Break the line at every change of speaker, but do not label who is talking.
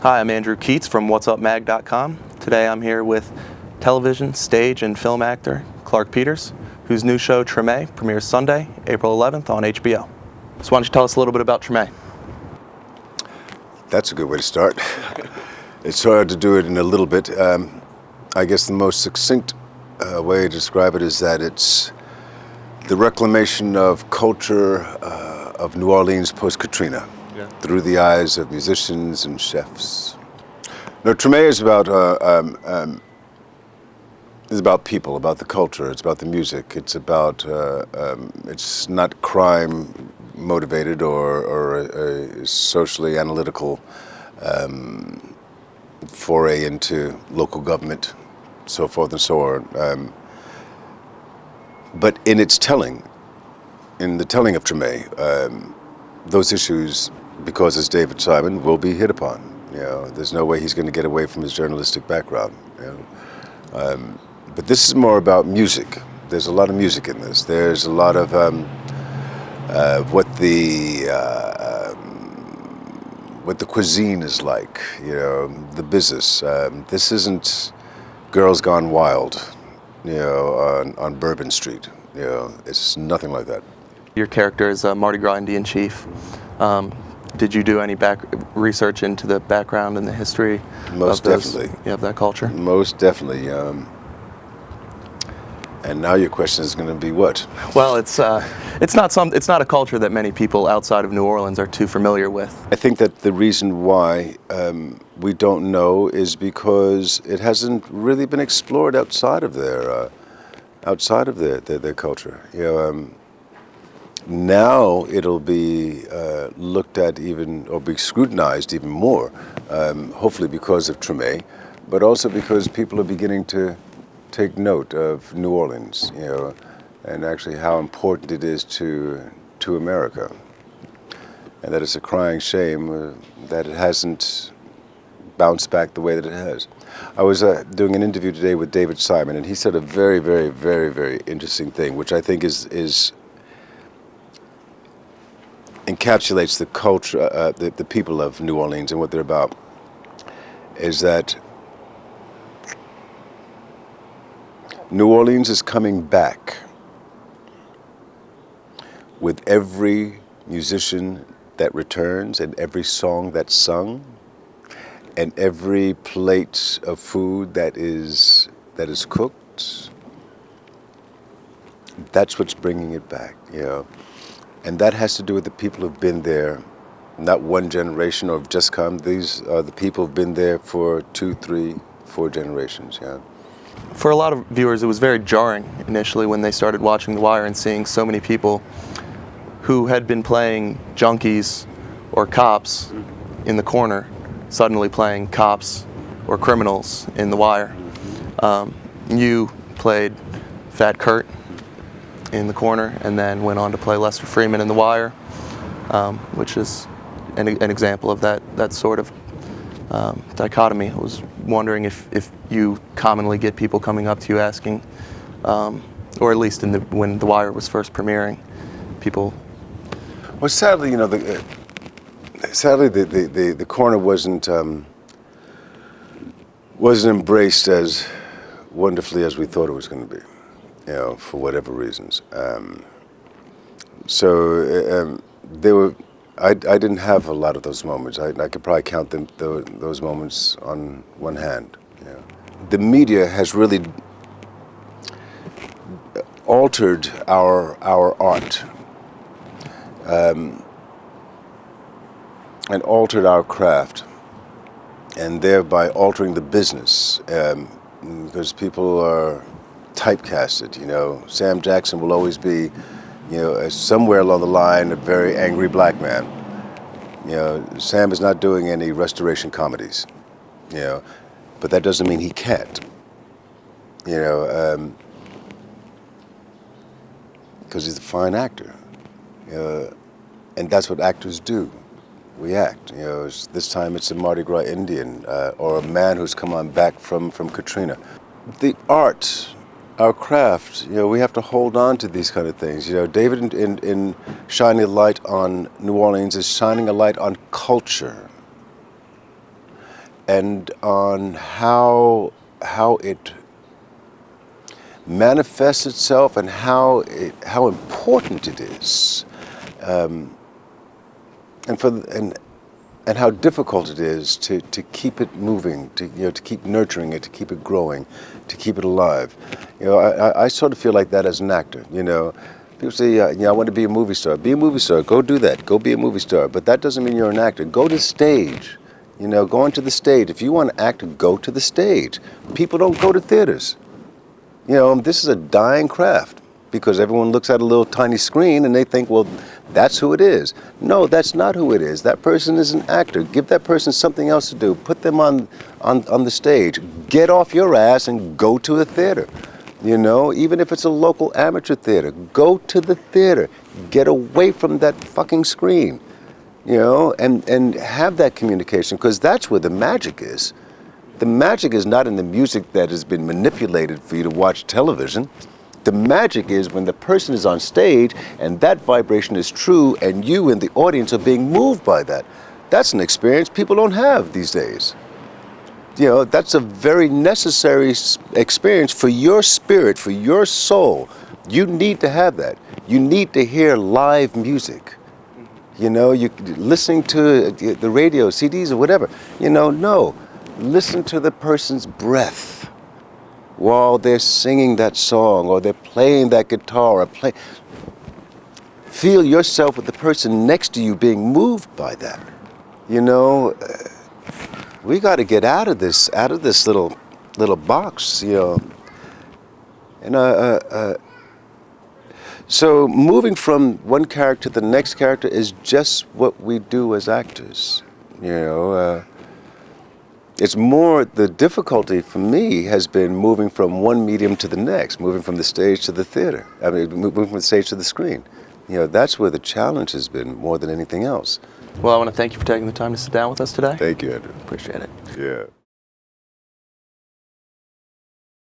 Hi, I'm Andrew Keats from whatsupmag.com. Today I'm here with television, stage, and film actor Clarke Peters, whose new show Treme premieres Sunday, April 11th on HBO. So why don't you tell us a little bit about Treme?
That's a good way to start. It's hard to do it in a little bit. I guess the most succinct way to describe it is that it's the reclamation of culture of New Orleans post-Katrina through the eyes of musicians and chefs. No, Treme is about people, about the culture. It's about the music. It's about it's not crime motivated or a socially analytical foray into local government, so forth and so on. But in its telling, in the telling of Treme, those issues, because it's David Simon, will be hit upon. You know, there's no way he's going to get away from his journalistic background. You know? But this is more about music. There's a lot of music in this. There's a lot of what the cuisine is like. You know, the business. This isn't Girls Gone Wild. You know, on Bourbon Street. You know, it's nothing like that.
Your character is Mardi Gras Indian chief. Did you do any research into the background and the history of that culture?
Most definitely. And now your question is going to be what?
Well, it's not a culture that many people outside of New Orleans are too familiar with.
I think that the reason why we don't know is because it hasn't really been explored outside of their culture. You know, now it'll be looked at or be scrutinized even more, hopefully because of Treme, but also because people are beginning to take note of New Orleans, you know, and actually how important it is to America, and that it's a crying shame that it hasn't bounced back the way that it has. I was doing an interview today with David Simon, and he said a very, very, very, very interesting thing, which I think encapsulates the culture, the people of New Orleans and what they're about, is that New Orleans is coming back with every musician that returns and every song that's sung and every plate of food that is cooked. That's what's bringing it back, you know. And that has to do with the people who've been there, not one generation or have just come. These are the people who've been there for 2, 3, 4 generations, yeah.
For a lot of viewers, it was very jarring initially when they started watching The Wire and seeing so many people who had been playing junkies or cops in the corner suddenly playing cops or criminals in The Wire. You played Fat Kurt in the corner and then went on to play Lester Freeman in The Wire, which is an example of that sort of dichotomy. I was wondering if you commonly get people coming up to you asking, or at least when The Wire was first premiering, people.
Well, sadly, you know, the corner wasn't embraced as wonderfully as we thought it was going to be, you know, for whatever reasons. I didn't have a lot of those moments. I could probably count those moments on one hand. You know. The media has really altered our art and altered our craft, and thereby altering the business because people are typecasted. You know, Sam Jackson will always be, you know, somewhere along the line, a very angry black man. You know, Sam is not doing any restoration comedies, you know, but that doesn't mean he can't. You know, because he's a fine actor. And that's what actors do. We act. You know, this time it's a Mardi Gras Indian or a man who's come on back from Katrina. The art, our craft, you know, we have to hold on to these kind of things. You know, David in shining a light on New Orleans is shining a light on culture. and on how it manifests itself and how important it is, and how difficult it is to keep it moving, to keep nurturing it, to keep it growing, to keep it alive. I sort of feel like that as an actor. People say, I want to be a movie star. Be a movie star. Go do that. Go be a movie star. But that doesn't mean you're an actor. Go to the stage. Go onto the stage. If you want to act, go to the stage. People don't go to theaters. This is a dying craft because everyone looks at a little tiny screen and they think, well, that's who it is. No, that's not who it is. That person is an actor. Give that person something else to do. Put them on the stage. Get off your ass and go to a theater. Even if it's a local amateur theater, go to the theater. Get away from that fucking screen, and have that communication, because that's where the magic is. The magic is not in the music that has been manipulated for you to watch television. The magic is when the person is on stage and that vibration is true and you and the audience are being moved by that. That's an experience people don't have these days. That's a very necessary experience for your spirit, for your soul. You need to have that. You need to hear live music. You listening to the radio, CDs or whatever. No. Listen to the person's breath while they're singing that song or they're playing that guitar or feel yourself with the person next to you being moved by that. We got to get out of this little box, And so moving from one character to the next character is just what we do as actors. It's more, the difficulty for me has been moving from one medium to the next, moving from the stage to the theater. Moving from the stage to the screen. That's where the challenge has been more than anything else.
Well, I want to thank you for taking the time to sit down with us today.
Thank you, Andrew.
Appreciate it.
Yeah.